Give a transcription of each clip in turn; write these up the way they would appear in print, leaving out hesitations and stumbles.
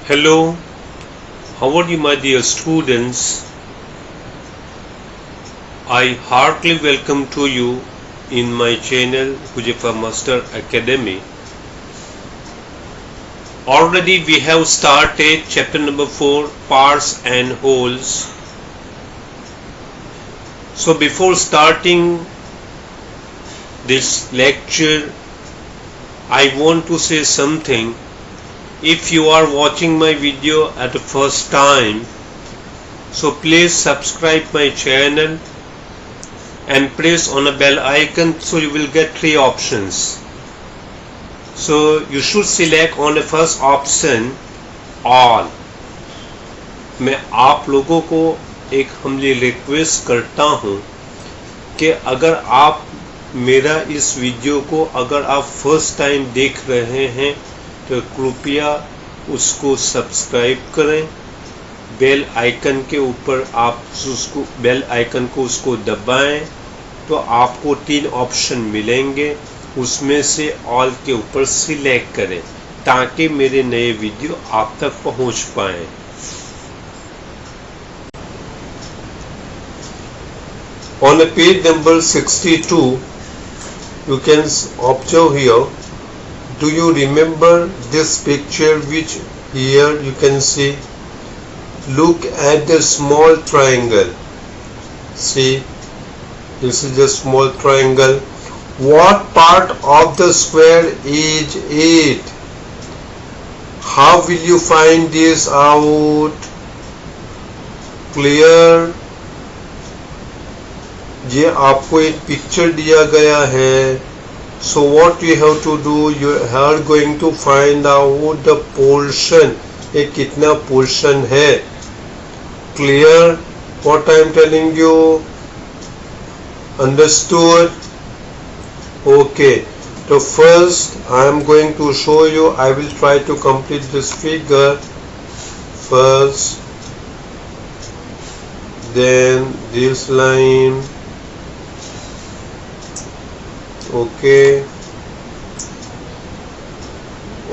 Hello, how are you, my dear students? I heartily welcome to you in my channel Huzefa Master Academy. Already we have started chapter number 4, parts and wholes. So before starting this lecture, I want to say something. If you are watching my video at the first time, so please subscribe my channel and press on a bell icon, so you will get 3 options. So you should select on the first option all. मैं आप लोगों को एक humbly request करता हूँ कि अगर आप मेरा इस वीडियो को अगर आप फर्स्ट टाइम देख रहे हैं तो कृपया उसको सब्सक्राइब करें, बेल आइकन के ऊपर आप उसको बेल आइकन को उसको दबाएं तो आपको 3 ऑप्शन मिलेंगे, उसमें से ऑल के ऊपर सिलेक्ट करें ताकि मेरे नए वीडियो आप तक पहुंच पाएं। On the page number 62 you can observe here. Do you remember this picture which here you can see? Look at the small triangle. See, this is a small triangle. What part of the square is it? How will you find this out? Clear? ये आपको एक picture दिया गया है. So what you have to do, you are going to find out the portion. ये कितना portion है? Clear? What I am telling you? Understood? Okay. So first I am going to show you. I will try to complete this figure first. Then this line. Okay,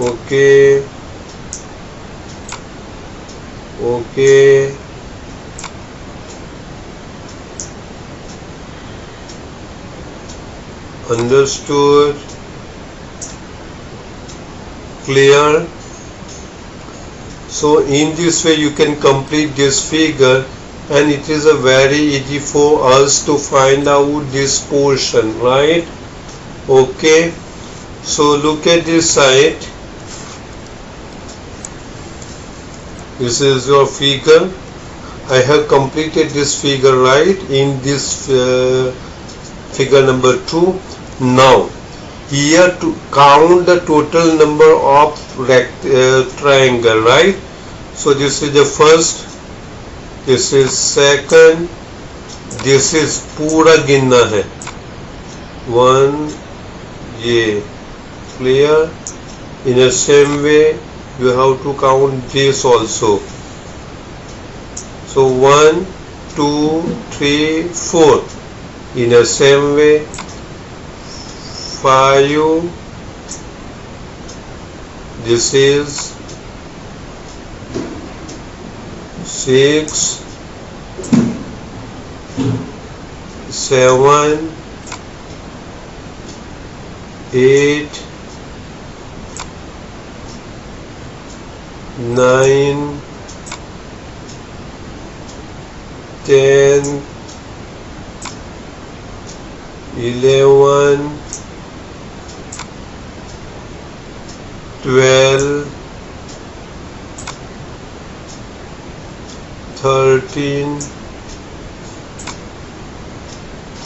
okay, okay, understood, clear. So in this way you can complete this figure, and it is a very easy for us to find out this portion, right? Okay, so look at this side. This is your figure. I have completed this figure, right, in this figure number 2. Now here to count the total number of triangle, right? So this is the first, this is second, this is पूरा गिनना है 1. ये clear? In the same way you have to count this also. So 1, 2, 3, 4. In the same way 5. This is 6, 7, 8, 9, 10, 11, 12, 13,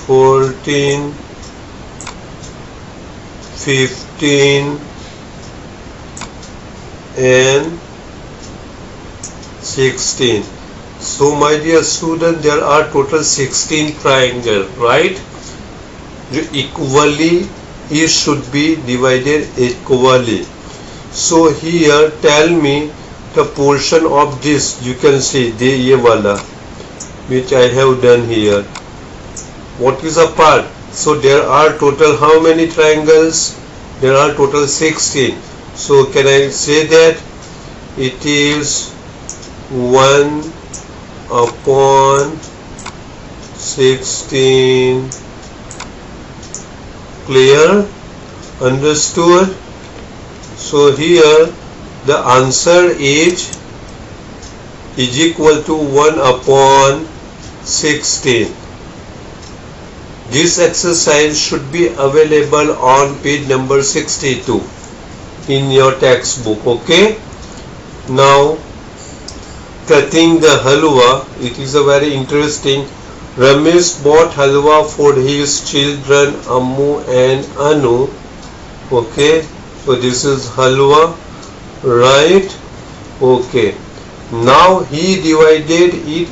14, 15 and 16. So my dear student, there are total 16 triangles, right? Equally, it should be divided equally. So here tell me the portion of this. You can see ये वाला which I have done here. What is a part? So there are total how many triangles? There are total 16. So can I say that it is 1 upon 16. Clear? Understood? So here the answer is equal to 1 upon 16. This exercise should be available on page number 62 in your textbook. Okay? Now, cutting the halwa. It is a very interesting. Ramesh bought halwa for his children Ammu and Anu. Okay? So this is halwa, right? Okay. Now he divided it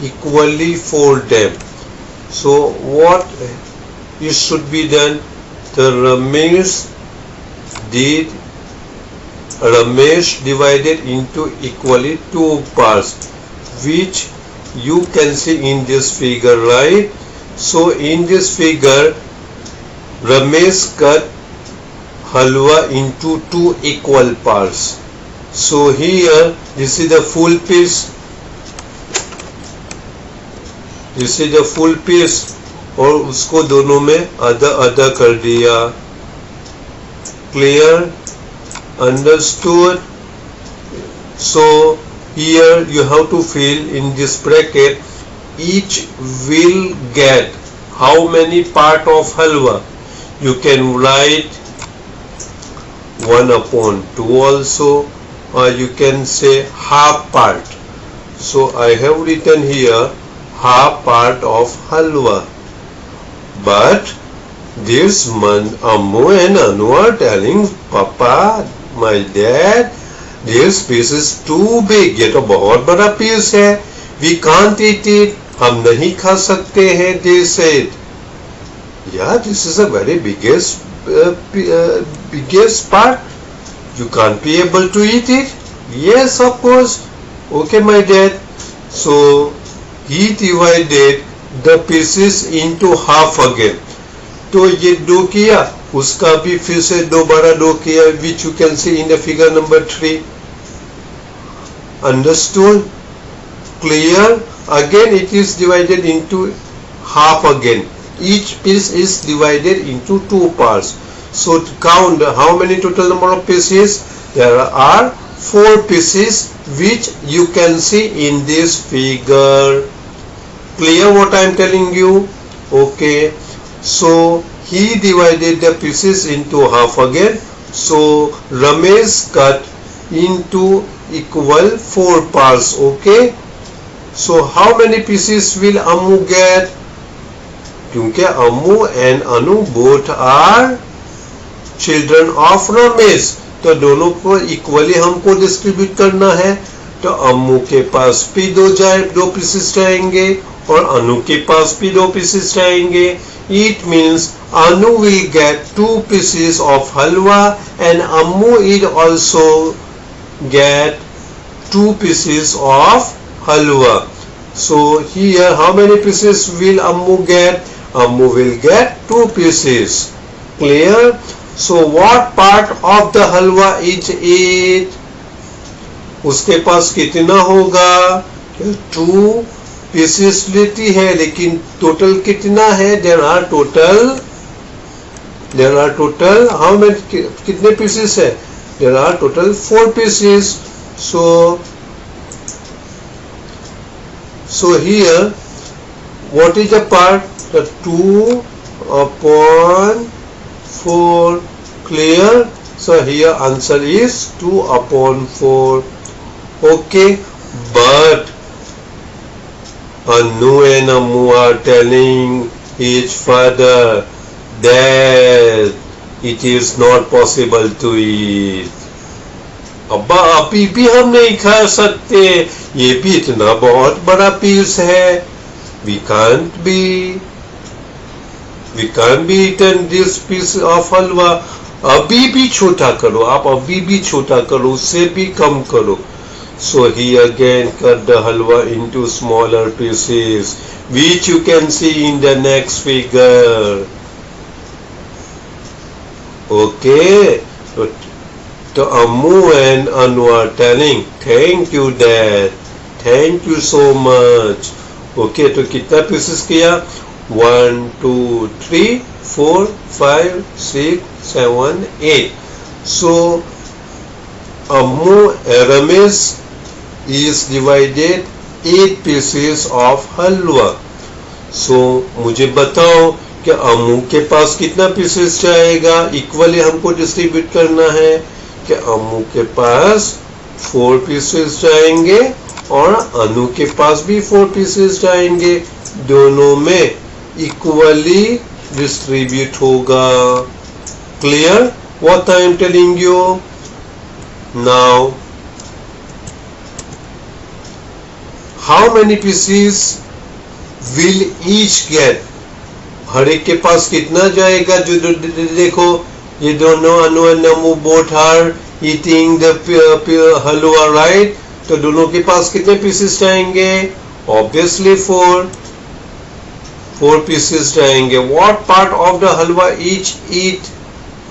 equally for them. So what it should be done? The Ramesh divided into equally two parts, which you can see in this figure, right? So in this figure, Ramesh cut halwa into two equal parts. So here this is the full piece. This is the full piece और उसको दोनों में आधा आधा कर दिया. Clear? Understood? So here you have to fill in this bracket. Each will get how many part of halwa? You can write 1 upon 2 also, or you can say half part. So I have written here half part of halwa. But this month Ammu and Anu are telling Papa, my dad, this piece is too big. ये तो बहुत बड़ा piece है. We can't eat it. हम नहीं खा सकते हैं. They said, yeah, this is a very biggest part. You can't be able to eat it. Yes, of course. Okay, my dad. So he divided the pieces into half again. तो ये दो किया, उसका भी फिर से दोबारा दो किया, which you can see in the figure number 3. Understood? Clear? Again it is divided into half again. Each piece is divided into two parts. So to count how many total number of pieces, there are 4 pieces which you can see in this figure. Clear what I am telling you? Okay. So he divided the pieces into half again. So Ramesh cut into equal 4 parts. Okay. So how many pieces will Ammu get? क्योंकि Ammu and Anu both are children of Ramesh, तो दोनों को equally हमको distribute करना है. तो अम्मू के पास भी दो पीसेस रहेंगे और अनु के पास भी 2 pieces रहेंगे. It means Anu will get 2 pieces of halwa and Ammu will also get 2 pieces of halwa. So here how many pieces will Ammu get? Ammu will get 2 pieces. Clear? So what part of the halwa is it? उसके पास कितना होगा? 2 pieces लेती है, लेकिन total कितना है? There are total how many, कितने pieces है? There are total 4 pieces. So here what is the part? The 2 upon 4. Clear? So here answer is 2 upon 4. Okay, but Anu and Ammu are telling each father that it is not possible to eat. अब्बा अभी भी हम नहीं खा सकते, ये भी इतना बहुत बड़ा पीस है. We can't be eaten this piece of halwa. अभी भी छोटा करो, आप अभी भी छोटा करो, उससे भी कम करो. So he again cut the halwa into smaller pieces, which you can see in the next figure. Okay, so तो Ammu and Anu are telling thank you dad, thank you so much. Okay, तो कितना पीसेस किया? 1 2 3 4 5 6 7 8. So Ammu Ramesh is divided 8 pieces of halwa. So मुझे बताओ कि अम्मू के पास कितना पीसेस जाएगा. इक्वली हमको डिस्ट्रीब्यूट करना है कि अम्मू के पास 4 पीसेस जाएंगे और अनु के पास भी 4 पीसेस जाएंगे. दोनों में इक्वली डिस्ट्रीब्यूट होगा. Clear what I am telling you? Now how many pieces will each get? हर एक के पास कितना जाएगा? जो देखो ये दोनों Anu and Ammu both are eating the halwa, right? तो दोनों के पास कितने पीसेस जाएंगे? ऑब्वियसली 4 पीसेस जाएंगे. What part of the halwa each eat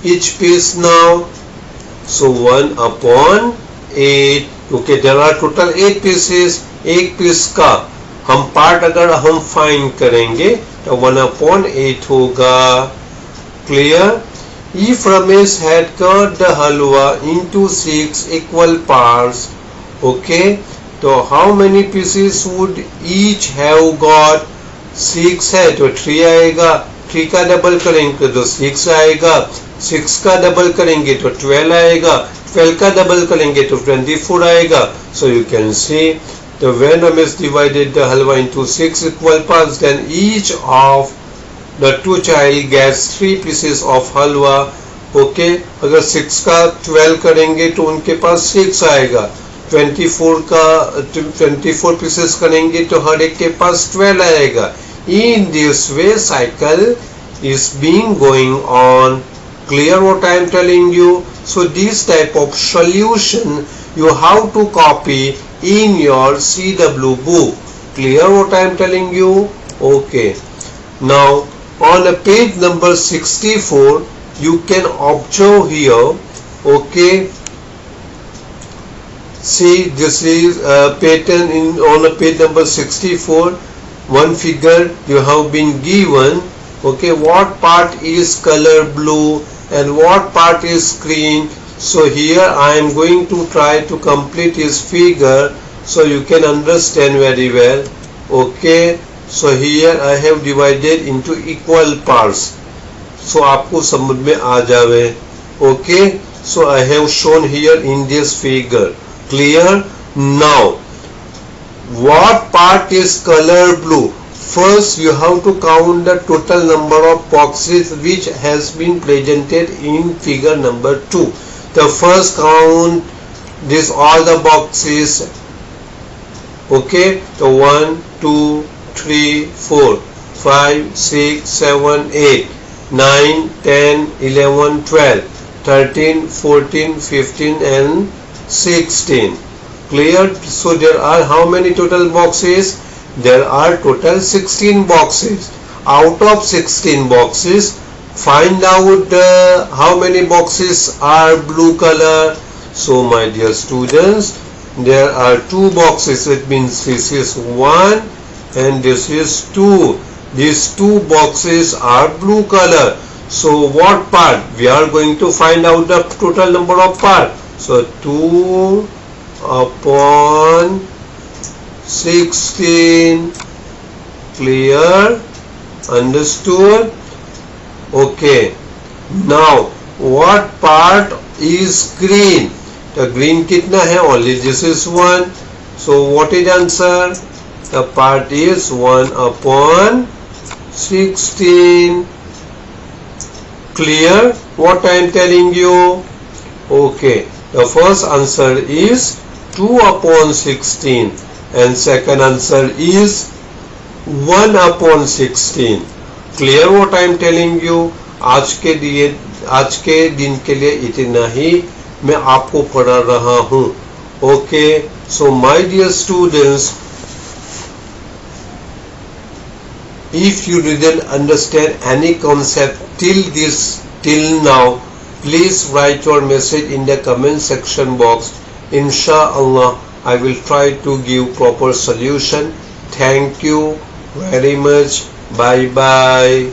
each piece now? So 1/8. Okay, there are total 8 pieces. एक पीस का हम पार्ट अगर हम फाइंड करेंगे तो 1/8 होगा. Clear? If Ramesh had cut the halwa into 6 equal parts, okay, तो how many pieces would each have got? 6 है तो 3 आएगा. 3 का डबल करेंगे तो 6 आएगा. 6 का डबल करेंगे तो 12 आएगा. 12 का डबल करेंगे तो 24 आएगा. So you can see the when Ramesh divided the halwa into 6 equal parts, then each of the 2 child gets 3 pieces of halwa. Okay, अगर 6 का 12 करेंगे तो उनके पास 6 आएगा. 24 पीसेस करेंगे तो हर एक के पास 12 आएगा. In this way cycle is being going on. Clear what I am telling you? So this type of solution you have to copy in your CW book. Clear what I am telling you? Okay. Now on page number 64 you can observe here. Okay. See, this is a pattern on page number 64. One figure you have been given. Okay, what part is color blue and what part is green? So here I am going to try to complete his figure so you can understand very well. Okay, so here I have divided into equal parts, so आपको समझ में आ जावे. Okay, so I have shown here in this figure. Clear? Now what part is color blue? First you have to count the total number of boxes which has been presented in figure number 2. The first count this all the boxes. Okay, so 1 2 3 4 5 6 7 8 9 10 11 12 13 14 15 and 16. Clear? So there are how many total boxes? There are total 16 boxes. Out of 16 boxes, find out how many boxes are blue color. So my dear students, there are 2 boxes. It means this is 1 and this is 2. These 2 boxes are blue color. So what part? We are going to find out the total number of part. So 2 upon 16. Clear? Understood? Okay. Now what part is green? The green कितना है? Only this is 1. So what is answer? The part is 1 upon 16. Clear what I am telling you? Okay. The first answer is 2 upon 16 and second answer is 1 upon 16. Clear what I am telling you? आज के दिन के लिए इतना ही मैं आपको पढ़ा रहा हूँ. Okay, so my dear students, if you didn't understand any concept till now, Please write your message in the comment section box. Inshallah, I will try to give proper solution. Thank you very much. Bye bye.